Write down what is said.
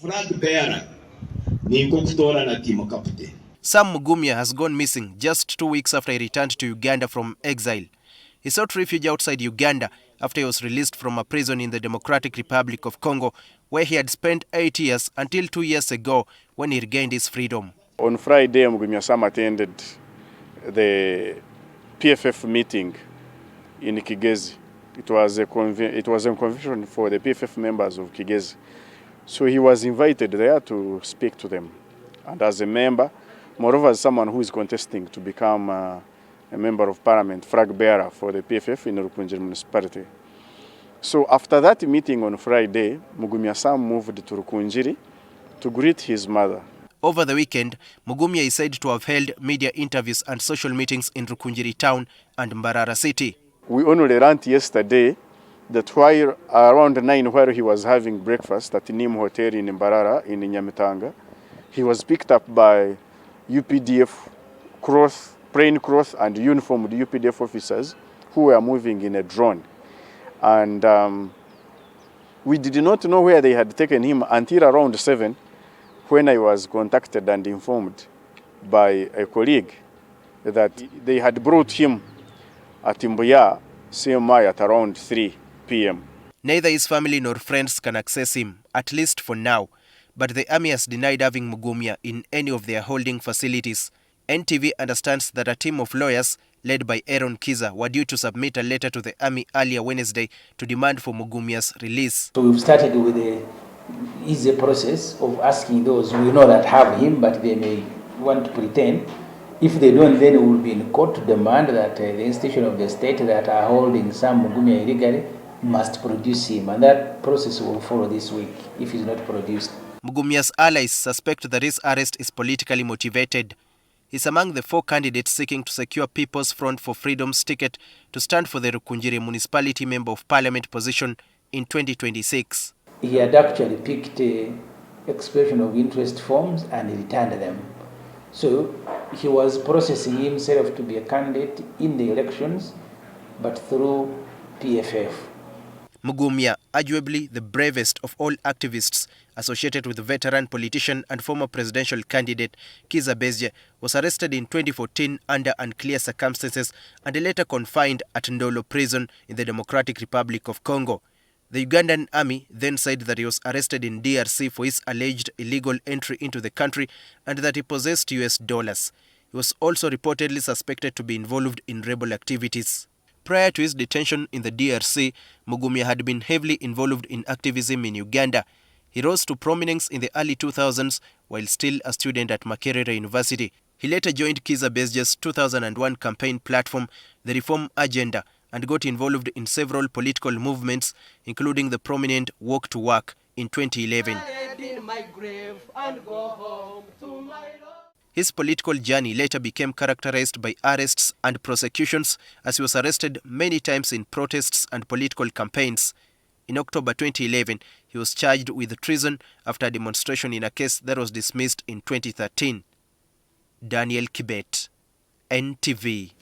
flag bearer ni kutora na timu kapte. Sam Mugumya has gone missing just 2 weeks after he returned to Uganda from exile. He sought refuge outside Uganda after he was released from a prison in the Democratic Republic of Congo, where he had spent 8 years until 2 years ago when he regained his freedom. On Friday, Mugumya Sam attended the PFF meeting in Kigezi. It was a convention for the PFF members of Kigezi. So he was invited there to speak to them. And as a member, moreover as someone who is contesting to become a member of parliament, flag bearer for the PFF in Rukunjiri municipality. So after that meeting on Friday, Mugumya Sam moved to Rukunjiri to greet his mother. Over the weekend, Mugumya is said to have held media interviews and social meetings in Rukunjiri town and Mbarara City. We only learned yesterday that while around 9 while he was having breakfast at Nim Hotel in Mbarara in Nyamitanga, he was picked up by UPDF plainclothes and uniformed UPDF officers who were moving in a drone. And we did not know where they had taken him until around 7 when I was contacted and informed by a colleague that they had brought him at Mbuya, CMI at around 3 p.m. Neither his family nor friends can access him, at least for now. But the army has denied having Mugumya in any of their holding facilities. NTV understands that a team of lawyers led by Aaron Kizza were due to submit a letter to the army earlier Wednesday to demand for Mugumya's release. So we've started with the easy process of asking those we know that have him, but they may want to pretend. If they don't, then we will be in court to demand that the institution of the state that are holding Sam Mugumya illegally must produce him. And that process will follow this week if he's not produced. Mugumya's allies suspect that his arrest is politically motivated. He's among the 4 candidates seeking to secure People's Front for Freedom's ticket to stand for the Rukunjiri Municipality Member of Parliament position in 2026. He had actually picked expression of interest forms and returned them. So he was processing himself to be a candidate in the elections, but through PFF. Mugumya, arguably the bravest of all activists associated with veteran politician and former presidential candidate Kizza Besigye, was arrested in 2014 under unclear circumstances and later confined at Ndolo prison in the Democratic Republic of Congo. The Ugandan army then said that he was arrested in DRC for his alleged illegal entry into the country and that he possessed US dollars. He was also reportedly suspected to be involved in rebel activities. Prior to his detention in the DRC, Mugumya had been heavily involved in activism in Uganda. He rose to prominence in the early 2000s while still a student at Makerere University. He later joined Kizza Besigye's 2001 campaign platform, the Reform Agenda, and got involved in several political movements, including the prominent Walk to Work in 2011. His political journey later became characterized by arrests and prosecutions, as he was arrested many times in protests and political campaigns. In October 2011, he was charged with treason after a demonstration in a case that was dismissed in 2013. Daniel Kibet, NTV.